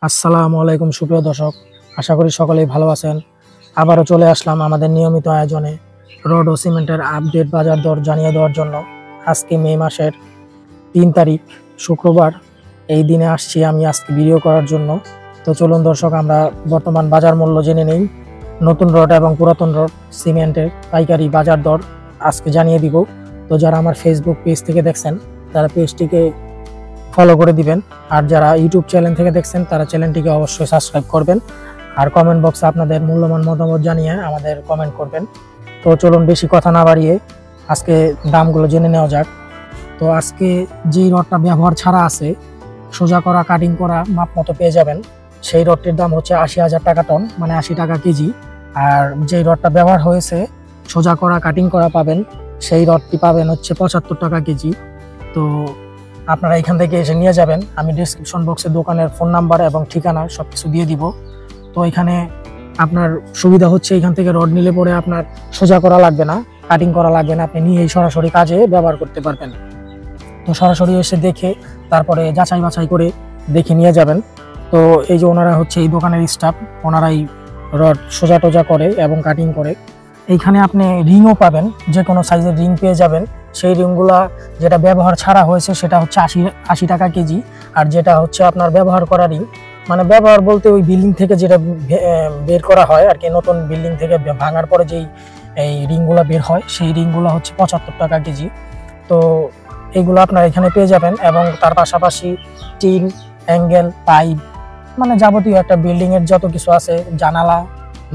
আসসালামু আলাইকুম সুপ্রিয় দর্শক, আশা করি সকলেই ভালো আছেন। আবারও চলে আসলাম আমাদের নিয়মিত আয়োজনে রড ও সিমেন্টের আপডেট বাজার দর জানিয়ে দেওয়ার জন্য। আজকে মে মাসের 3 তারিখ শুক্রবার, এই দিনে আসছি আমি আজকে ভিডিও করার জন্য। তো চলুন দর্শক, আমরা বর্তমান বাজার মূল্য জেনে নেই। নতুন রড এবং পুরাতন রড সিমেন্টের পাইকারি বাজার দর আজকে জানিয়ে দিব। তো যারা আমার ফেসবুক পেজ থেকে দেখছেন তারা পেজটিকে ফলো করে দিবেন, আর যারা ইউটিউব চ্যানেল থেকে দেখছেন তারা চ্যানেলটিকে অবশ্যই সাবস্ক্রাইব করবেন, আর কমেন্ট বক্সে আপনাদের মূল্যবান মতামত জানিয়ে আমাদের কমেন্ট করবেন। তো চলুন বেশি কথা না বাড়িয়ে আজকে দামগুলো জেনে নেওয়া যাক। তো আজকে যেই রডটা ব্যবহার ছাড়া আছে, সোজা করা কাটিং করা মাপ মতো পেয়ে যাবেন, সেই রডটির দাম হচ্ছে 80,000 টাকা টন, মানে 80 টাকা কেজি। আর যেই রডটা ব্যবহার হয়েছে সোজা করা কাটিং করা পাবেন, সেই রডটি পাবেন হচ্ছে 75 টাকা কেজি। তো আপনারা এখান থেকে এসে নিয়ে যাবেন। আমি ডিসক্রিপশন বক্সে দোকানের ফোন নাম্বার এবং ঠিকানা সবকিছু দিয়ে দিব। তো এখানে আপনার সুবিধা হচ্ছে এখান থেকে রড নিলে পরে আপনার সোজা করা লাগবে না, কাটিং করা লাগবে না, আপনি নিয়েই সরাসরি কাজে ব্যবহার করতে পারবেন। তো সরাসরি এসে দেখে তারপরে যাচাই বাছাই করে দেখে নিয়ে যাবেন। তো এই যে ওনারা হচ্ছে এই দোকানের স্টাফ, ওনারাই রড সোজা টোজা করে এবং কাটিং করে। এইখানে আপনি রিংও পাবেন, যে কোনো সাইজের রিং পেয়ে যাবেন। সেই রিংগুলা যেটা ব্যবহার ছাড়া হয়েছে সেটা হচ্ছে 80 টাকা কেজি, আর যেটা হচ্ছে আপনার ব্যবহার করা রিং, মানে ব্যবহার বলতে ওই বিল্ডিং থেকে যেটা বের করা হয় আর কি, নতুন বিল্ডিং থেকে ভাঙার পরে যেই এই রিংগুলা বের হয় সেই রিংগুলা হচ্ছে 75 টাকা কেজি। তো এইগুলো আপনার এখানে পেয়ে যাবেন, এবং তার পাশাপাশি টিন, অ্যাঙ্গেল, পাইপ, মানে যাবতীয় একটা বিল্ডিং এর যত কিছু আছে, জানালা,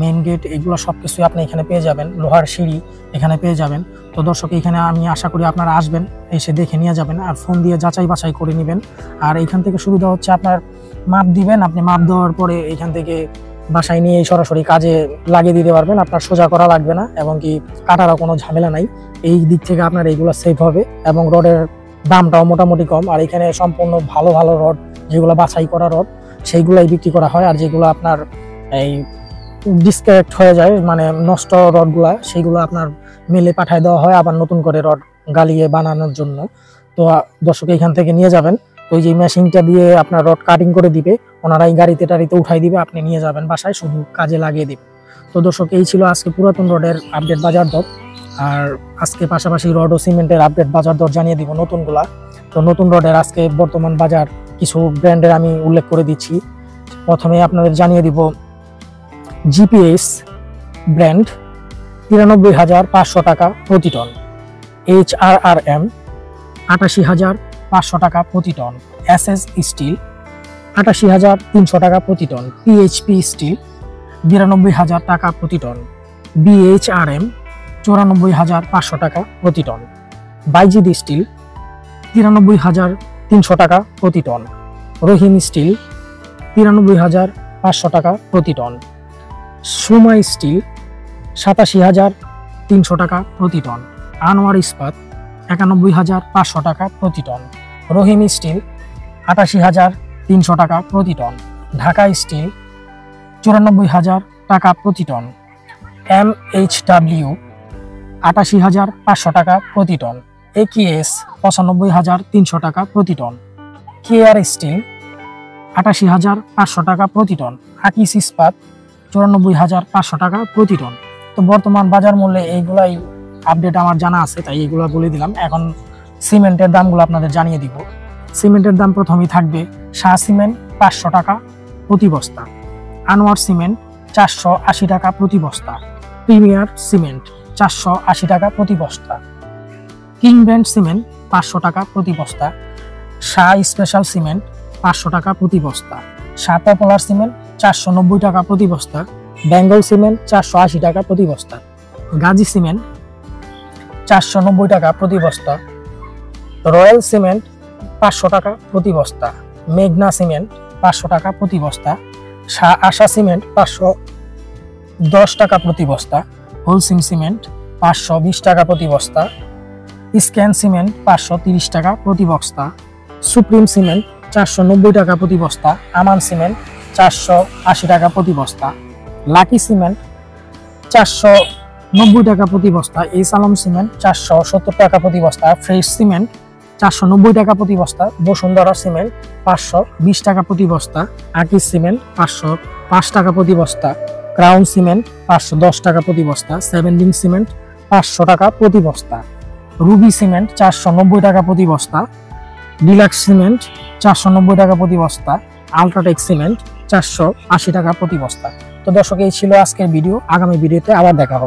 মেইন গেট, এগুলো সব কিছুই আপনি এখানে পেয়ে যাবেন। লোহার সিঁড়ি এখানে পেয়ে যাবেন। তো দর্শক, এখানে আমি আশা করি আপনারা আসবেন, এসে দেখে নিয়ে যাবেন, আর ফোন দিয়ে যাচাই বাছাই করে নেবেন। আর এইখান থেকে সুবিধা হচ্ছে আপনার মাপ দিবেন, আপনি মাপ দেওয়ার পরে এখান থেকে বাসায় নিয়ে সরাসরি কাজে লাগিয়ে দিতে পারবেন। আপনার সোজা করা লাগবে না, এবং কি কাটারও কোনো ঝামেলা নাই। এই দিক থেকে আপনার এইগুলো সেভ হবে, এবং রডের দামটাও মোটামুটি কম। আর এখানে সম্পূর্ণ ভালো ভালো রড, যেগুলো বাছাই করা রড, সেইগুলাই বিক্রি করা হয়। আর যেগুলো আপনার এই ডিসকানেক্ট হয়ে যায়, মানে নষ্ট রডগুলা, সেইগুলো আপনার মেলে পাঠায় দেওয়া হয় আবার নতুন করে রড গালিয়ে বানানোর জন্য। তো দর্শক এখান থেকে নিয়ে যাবেন। তো ওই যে মেশিনটা দিয়ে আপনার রড কাটিং করে দিবে, ওনারাই গাড়িতে টাড়িতে উঠাই দিবে, আপনি নিয়ে যাবেন বাসায়, শুধু কাজে লাগিয়ে দিবে। তো দর্শক, এই ছিল আজকে পুরাতন রডের আপডেট বাজার দর। আর আজকে পাশাপাশি রড ও সিমেন্টের আপডেট বাজার দর জানিয়ে দিব নতুনগুলা। তো নতুন রডের আজকে বর্তমান বাজার কিছু ব্র্যান্ডের আমি উল্লেখ করে দিচ্ছি। প্রথমে আপনাদের জানিয়ে দিব জিপিএস ব্র্যান্ড 93,500 টাকা প্রতি টন, HRRM 88,500 টাকা প্রতি টন, SS স্টিল 88,300 টাকা প্রতি টন, PHP স্টিল 92,000 টাকা প্রতি টন, BHRM 94,500 টাকা প্রতি টন, বাইজিদ স্টিল 93,300 টাকা প্রতি টন, রহিম স্টিল 93,500 টাকা প্রতি টন, সুমা স্টিল 87,300 টাকা প্রতি টন, আনোয়ার ইস্পাত 91,500 টাকা প্রতি টন, রহিম স্টিল 88,300 টাকা প্রতি টন, ঢাকা স্টিল 94,000 টাকা প্রতি টন, MHW 88,500 টাকা প্রতি টন, AKS 95,300 টাকা প্রতি টন, KR স্টিল 88,500 টাকা প্রতি টন, আকিস ইস্পাত 94,500 টাকা প্রতি টন। তো বর্তমান বাজার মূল্যে এইগুলাই আপডেট আমার জানা আছে, তাই এইগুলো বলে দিলাম। এখন সিমেন্টের দামগুলো আপনাদের জানিয়ে দিব। সিমেন্টের দাম প্রথমেই থাকবে শাহ সিমেন্ট 500 টাকা প্রতি বস্তা, আনোয়ার সিমেন্ট 480 টাকা প্রতি বস্তা, প্রিমিয়ার সিমেন্ট 480 টাকা প্রতি বস্তা, কিং ব্র্যান্ড সিমেন্ট 500 টাকা প্রতি বস্তা, শাহ স্পেশাল সিমেন্ট 500 টাকা প্রতি বস্তা, শাহ পপুলার সিমেন্ট 490 টাকা প্রতি বস্তা, বেঙ্গল সিমেন্ট 480 টাকা প্রতি বস্তা, গাজী সিমেন্ট 490 টাকা প্রতি বস্তা, রয়্যাল সিমেন্ট 500 টাকা প্রতি বস্তা, মেঘনা সিমেন্ট 500 টাকা প্রতি বস্তা, শাহ আশা সিমেন্ট 510 টাকা প্রতি বস্তা, হোলসিম সিমেন্ট 520 টাকা প্রতি বস্তা, স্ক্যান সিমেন্ট 530 টাকা প্রতি বস্তা, সুপ্রিম সিমেন্ট 490 টাকা প্রতি বস্তা, আমান সিমেন্ট 480 টাকা প্রতি বস্তা, লাকি সিমেন্ট 490 টাকা প্রতি বস্তা, এস আলম সিমেন্ট 470 টাকা প্রতি বস্তা, ফ্রেশ সিমেন্ট 490 টাকা প্রতি বস্তা, বসুন্ধরা সিমেন্ট 520 টাকা প্রতি বস্তা, আকিজ সিমেন্ট 505 টাকা প্রতি বস্তা, ক্রাউন সিমেন্ট 510 টাকা প্রতি বস্তা, সেভেন্টিন সিমেন্ট 500 টাকা প্রতি বস্তা, রুবি সিমেন্ট 490 টাকা প্রতি বস্তা, ডিলাক্স সিমেন্ট 490 টাকা প্রতি বস্তা, আলট্রাটেক সিমেন্ট 480 টাকা প্রতি বস্তা। তো দর্শক, এই ছিল আজকের ভিডিও। আগামী ভিডিওতে আবার দেখা হবে।